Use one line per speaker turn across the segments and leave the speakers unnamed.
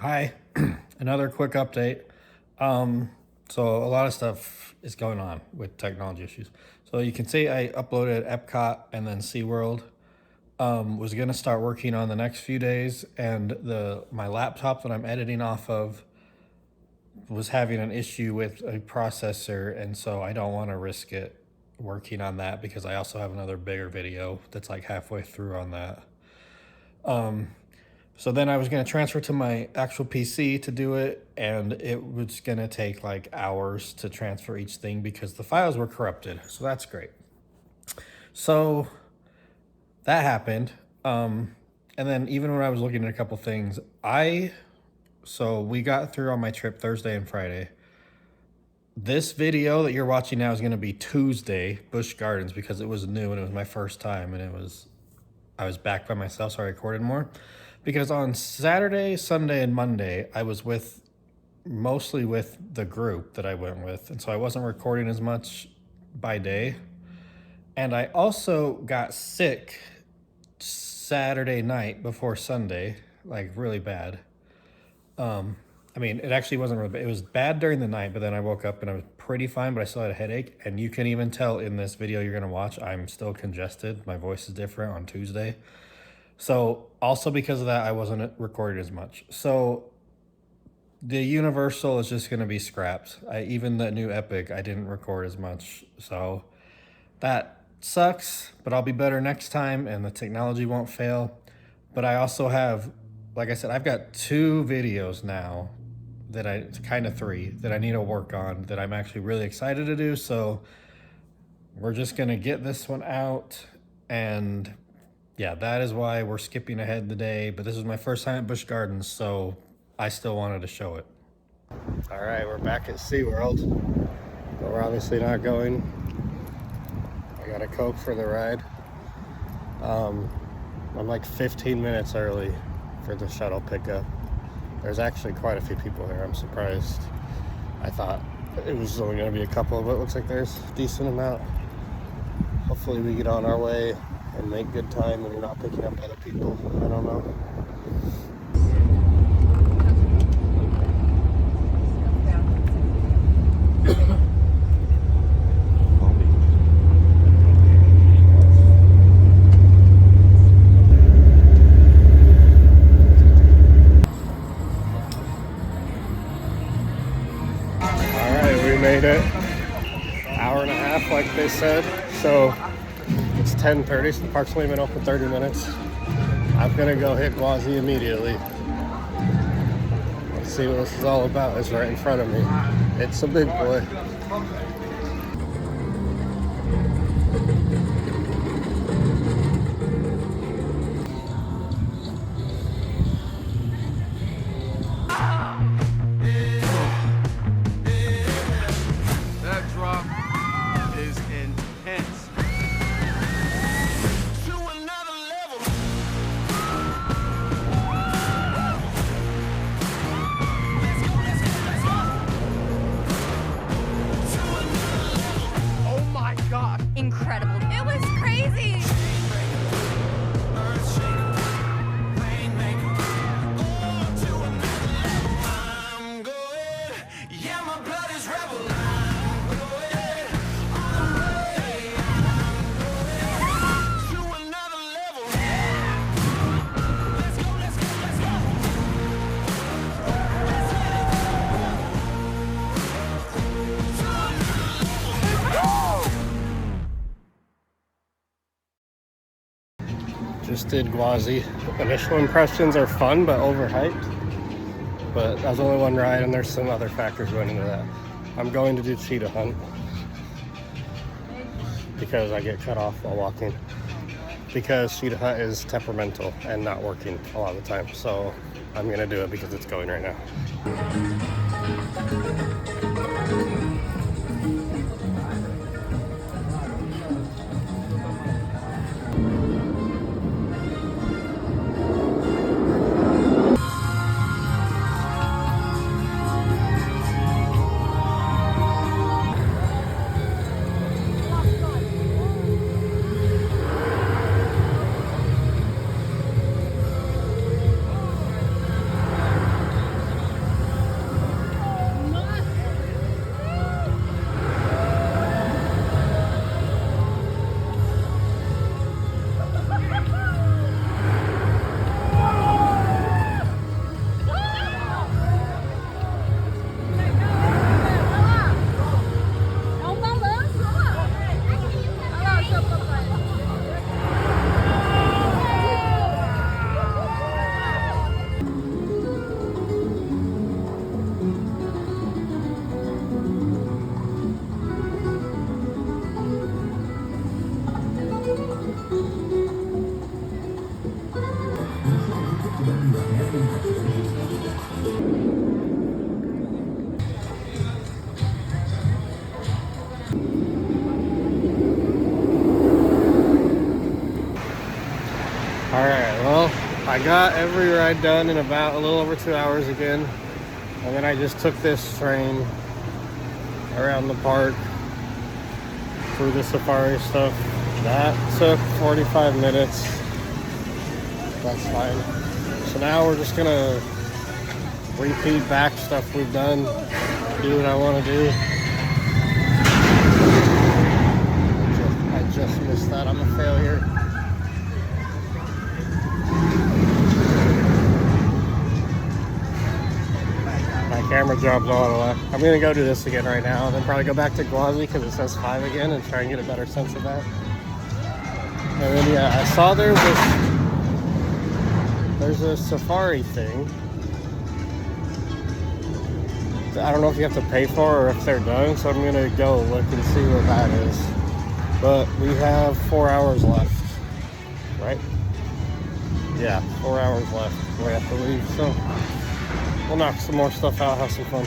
Hi, another quick update. So a lot of stuff is going on with technology issues. So you can see I uploaded Epcot and then SeaWorld. Was gonna start working on the next few days, and my laptop that I'm editing off of was having an issue with a processor, and so I don't want to risk it working on that because I also have another bigger video that's like halfway through on that. So then I was going to transfer to my actual PC to do it, and it was going to take like hours to transfer each thing because the files were corrupted. So that's great. So that happened. And then even when I was looking at a couple things, so we got through on my trip Thursday and Friday. This video that you're watching now is going to be Tuesday, Busch Gardens, because it was new and it was my first time, and I was back by myself, so I recorded more. Because on Saturday, Sunday, and Monday, I was mostly with the group that I went with, and so I wasn't recording as much by day. And I also got sick Saturday night before Sunday, like really bad. I mean, it actually wasn't really bad. It was bad during the night, but then I woke up and I was pretty fine, but I still had a headache. And you can even tell in this video you're gonna watch, I'm still congested. My voice is different on Tuesday. So also because of that, I wasn't recording as much. So the Universal is just gonna be scrapped. Even the new Epic, I didn't record as much. So that sucks, but I'll be better next time and the technology won't fail. But I also have, like I said, I've got 2 videos now three that I need to work on that I'm actually really excited to do. So we're just gonna get this one out, and yeah, that is why we're skipping ahead today. But this is my first time at Busch Gardens, so I still wanted to show it. All right, we're back at SeaWorld, but we're obviously not going. I got a Coke for the ride. I'm like 15 minutes early for the shuttle pickup. There's actually quite a few people here. I'm surprised. I thought it was only going to be a couple, but it looks like there's a decent amount. Hopefully we get on our way and make good time and we're not picking up other people. I don't know. Made it. Hour and a half like they said. So it's 10:30, so the park's only been open 30 minutes. I'm gonna go hit Gwazi immediately. Let's see what this is all about. It's right in front of me. It's a big boy.
Incredible. It was crazy.
Just did Gwazi. Initial impressions are fun but overhyped. But that was only one ride, and there's some other factors going into that. I'm going to do cheetah hunt because I get cut off while walking. Because cheetah hunt is temperamental and not working a lot of the time. So I'm gonna do it because it's going right now. I got every ride done in about a little over 2 hours again. And then I just took this train around the park through the safari stuff. That took 45 minutes. That's fine. So now we're just gonna repeat back stuff we've done, do what I want to do. I just missed that. I'm a failure. My camera job's all out of luck. I'm gonna go do this again right now, and then probably go back to Gwazi because it says 5 again, and try and get a better sense of that. And then yeah, I saw there's a safari thing. I don't know if you have to pay for or if they're done, so I'm gonna go look and see what that is. But we have 4 hours left, right? Yeah, 4 hours left. We have to leave, so we'll knock some more stuff out, have some fun.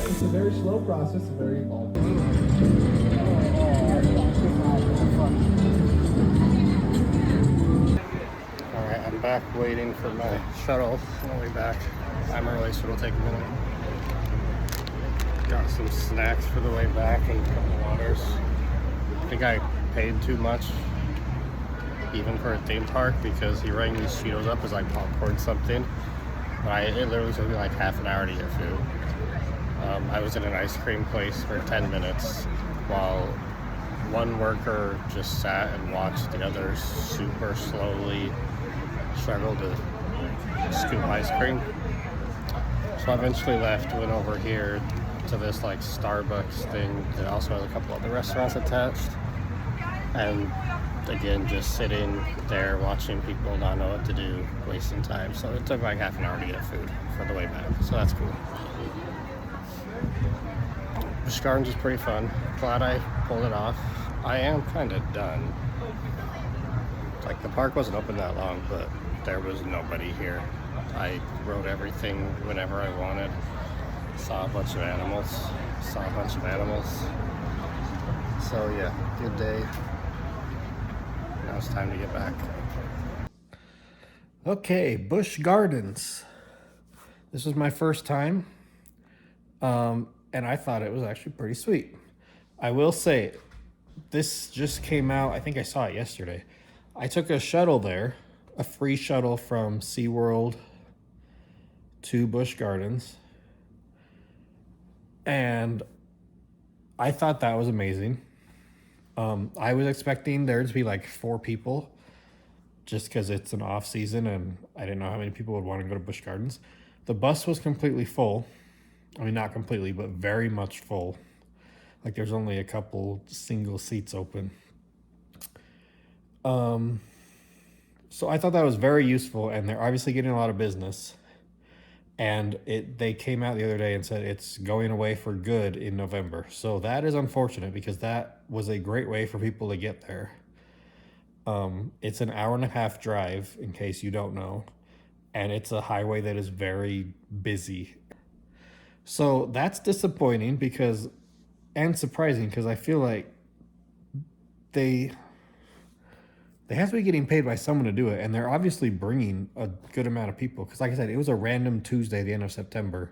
It's a very slow process, very involved.
Alright, I'm back waiting for my shuttle on the way back. I'm early, so it'll take a minute. Got some snacks for the way back and a couple waters. I think I paid too much, even for a theme park, because he rang these Cheetos up as like popcorn something. But it literally took me like half an hour to get food. I was in an ice cream place for 10 minutes while one worker just sat and watched the others super slowly struggle to scoop ice cream. So I eventually left, went over here to this like Starbucks thing that also has a couple other restaurants attached. And again, just sitting there watching people not know what to do, wasting time. So it took like half an hour to get food for the way back. So that's cool. Busch Gardens is pretty fun. Glad I pulled it off. I am kind of done. Like, the park wasn't open that long, but there was nobody here. I rode everything whenever I wanted. Saw a bunch of animals. So yeah, good day. Now it's time to get back. Okay, Busch Gardens. This was my first time. And I thought it was actually pretty sweet. I will say, this just came out, I think I saw it yesterday. I took a shuttle there, a free shuttle from SeaWorld to Busch Gardens. And I thought that was amazing. I was expecting there to be like 4 people just because it's an off season and I didn't know how many people would want to go to Busch Gardens. The bus was completely full. I mean, not completely, but very much full. Like, there's only a couple single seats open. So I thought that was very useful, and they're obviously getting a lot of business. And they came out the other day and said it's going away for good in November. So that is unfortunate because that was a great way for people to get there. It's an 1.5-hour drive, in case you don't know. And it's a highway that is very busy. So that's disappointing and surprising because I feel like they have to be getting paid by someone to do it, and they're obviously bringing a good amount of people because, like I said, it was a random Tuesday at the end of September,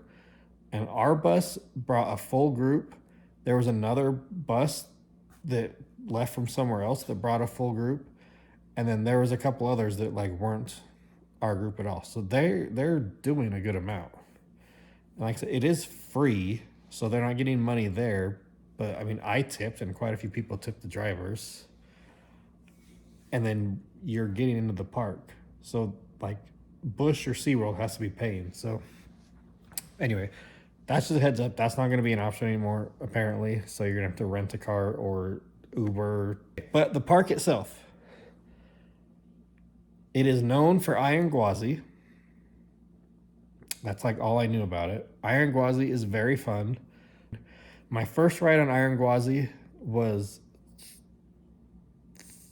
and our bus brought a full group. There was another bus that left from somewhere else that brought a full group, and then there was a couple others that like weren't our group at all. So they're doing a good amount. And like I said, it is free, so they're not getting money there. But I mean, I tipped, and quite a few people tipped the drivers. And then you're getting into the park. So like Busch or SeaWorld has to be paying. So anyway, that's just a heads up. That's not going to be an option anymore, apparently. So you're going to have to rent a car or Uber. But the park itself, it is known for Iron Gwazi. That's like all I knew about it. Iron Gwazi is very fun. My first ride on Iron Gwazi was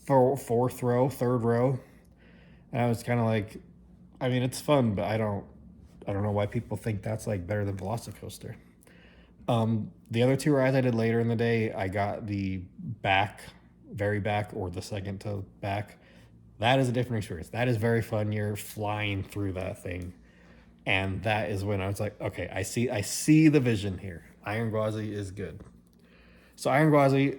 third row. And I was kind of like, I mean, it's fun, but I don't know why people think that's like better than Velocicoaster. The other 2 rides I did later in the day, I got the very back, or the second to back. That is a different experience. That is very fun. You're flying through that thing. And that is when I was like, okay, I see the vision here. Iron Gwazi is good. So Iron Gwazi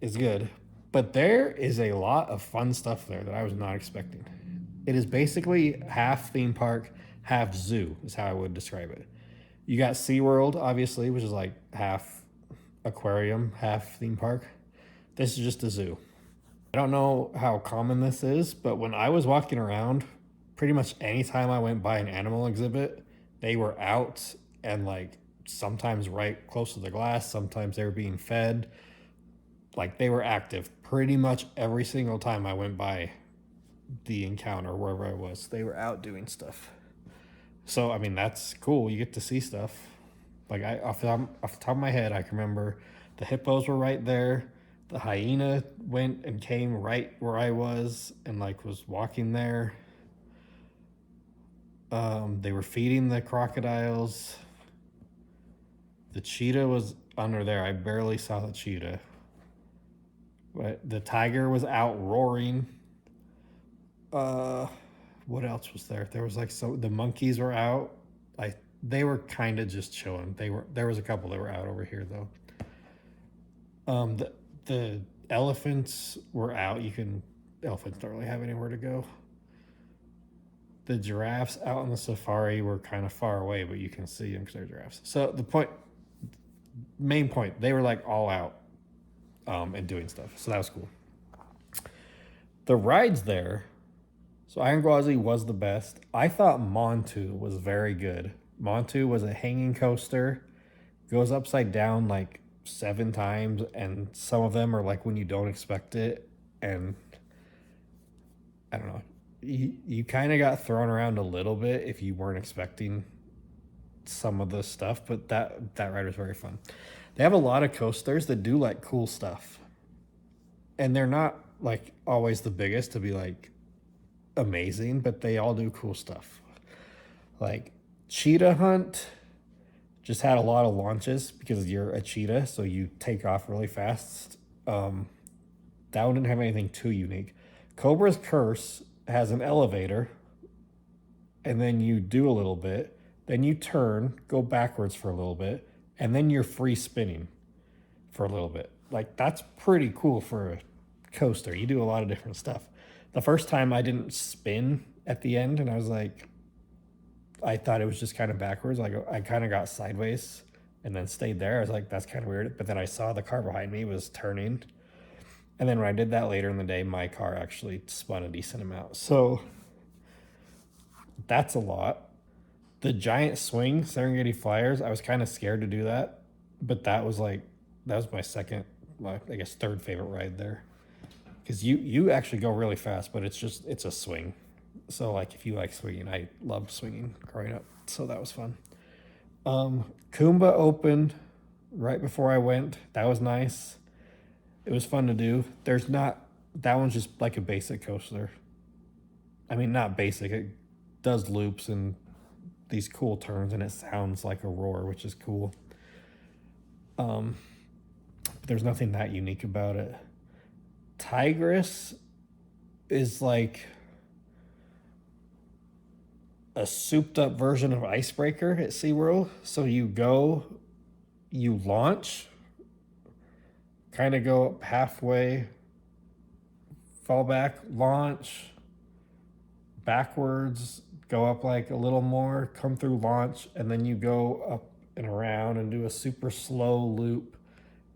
is good, but there is a lot of fun stuff there that I was not expecting. It is basically half theme park, half zoo is how I would describe it. You got SeaWorld, obviously, which is like half aquarium, half theme park. This is just a zoo. I don't know how common this is, but when I was walking around, pretty much any time I went by an animal exhibit, they were out and like sometimes right close to the glass, sometimes they were being fed. Like, they were active pretty much every single time I went by the encounter, wherever I was. They were out doing stuff. So, I mean, that's cool. You get to see stuff. Like, off the top of my head, I can remember the hippos were right there. The hyena went and came right where I was and like was walking there. They were feeding the crocodiles. The cheetah was under there. I barely saw the cheetah. But the tiger was out roaring. What else was there? There was like the monkeys were out. They were kind of just chilling. There was a couple that were out over here though. The elephants were out. Elephants don't really have anywhere to go. The giraffes out on the safari were kind of far away, but you can see them because they're giraffes. So main point, they were like all out and doing stuff. So that was cool. The rides there, so Iron Gwazi was the best. I thought Montu was very good. Montu was a hanging coaster, goes upside down like 7 times, and some of them are like when you don't expect it, and I don't know. You kind of got thrown around a little bit if you weren't expecting some of the stuff, but that ride was very fun. They have a lot of coasters that do like cool stuff, and they're not like always the biggest to be like amazing, but they all do cool stuff. Like Cheetah Hunt just had a lot of launches because you're a cheetah, so you take off really fast. That one didn't have anything too unique. Cobra's Curse has an elevator, and then you do a little bit, then you turn, go backwards for a little bit, and then you're free spinning for a little bit. Like, that's pretty cool for a coaster. You do a lot of different stuff. The first time I didn't spin at the end, and I was like, I thought it was just kind of backwards. Like, I kind of got sideways and then stayed there. I was like, that's kind of weird. But then I saw the car behind me was turning. And then when I did that later in the day, my car actually spun a decent amount. So that's a lot. The giant swing, Serengeti Flyers, I was kind of scared to do that. But that was my second, I guess third favorite ride there. Because you actually go really fast, but it's a swing. So like if you like swinging, I loved swinging growing up. So that was fun. Kumba opened right before I went. That was nice. It was fun to do. That one's just like a basic coaster. I mean, not basic. It does loops and these cool turns, and it sounds like a roar, which is cool. But there's nothing that unique about it. Tigress is like a souped up version of Icebreaker at SeaWorld. So you launch, kind of go up halfway, fall back, launch, backwards, go up like a little more, come through launch, and then you go up and around and do a super slow loop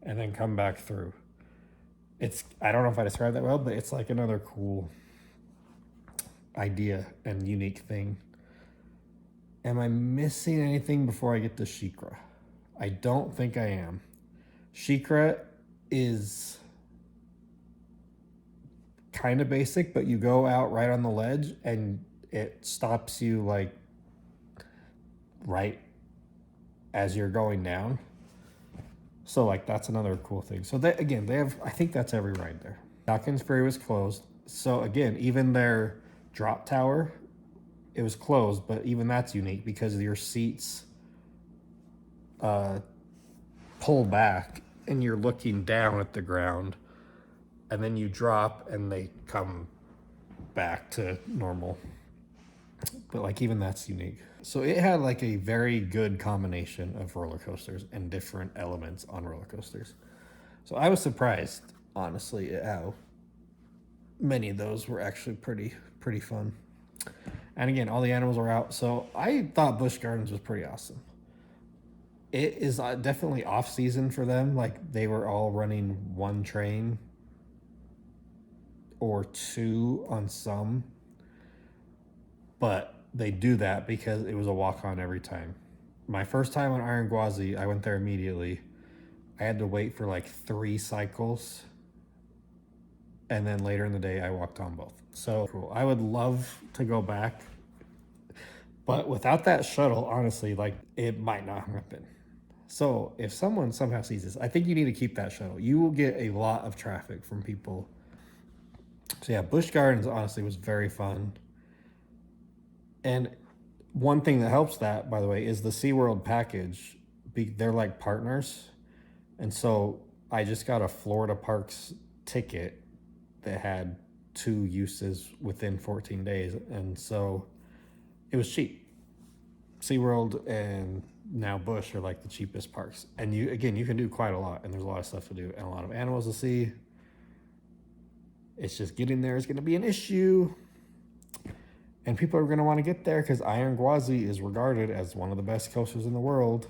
and then come back through. I don't know if I described that well, but it's like another cool idea and unique thing. Am I missing anything before I get to SheiKra? I don't think I am. SheiKra is kind of basic, but you go out right on the ledge and it stops you like right as you're going down. So like that's another cool thing. So they have, I think that's every ride there. Falcon's Ferry was closed. So again, even their drop tower, it was closed, but even that's unique because your seats pull back and you're looking down at the ground, and then you drop and they come back to normal. But like even that's unique. So it had like a very good combination of roller coasters and different elements on roller coasters. So I was surprised, honestly, at how many of those were actually pretty fun. And again, all the animals were out. So I thought Busch Gardens was pretty awesome. It is definitely off season for them. Like they were all running one train or two on some. But they do that because it was a walk-on every time. My first time on Iron Gwazi, I went there immediately. I had to wait for like 3 cycles. And then later in the day, I walked on both. So cool. I would love to go back. But without that shuttle, honestly, like it might not happen. So if someone somehow sees this, I think you need to keep that shuttle. You will get a lot of traffic from people. So yeah, Busch Gardens honestly was very fun. And one thing that helps that, by the way, is the SeaWorld package. They're like partners. And so I just got a Florida Parks ticket that had 2 uses within 14 days. And so it was cheap. SeaWorld and now Busch are like the cheapest parks. And you can do quite a lot. And there's a lot of stuff to do and a lot of animals to see. It's just getting there is going to be an issue. And people are going to want to get there because Iron Gwazi is regarded as one of the best coasters in the world.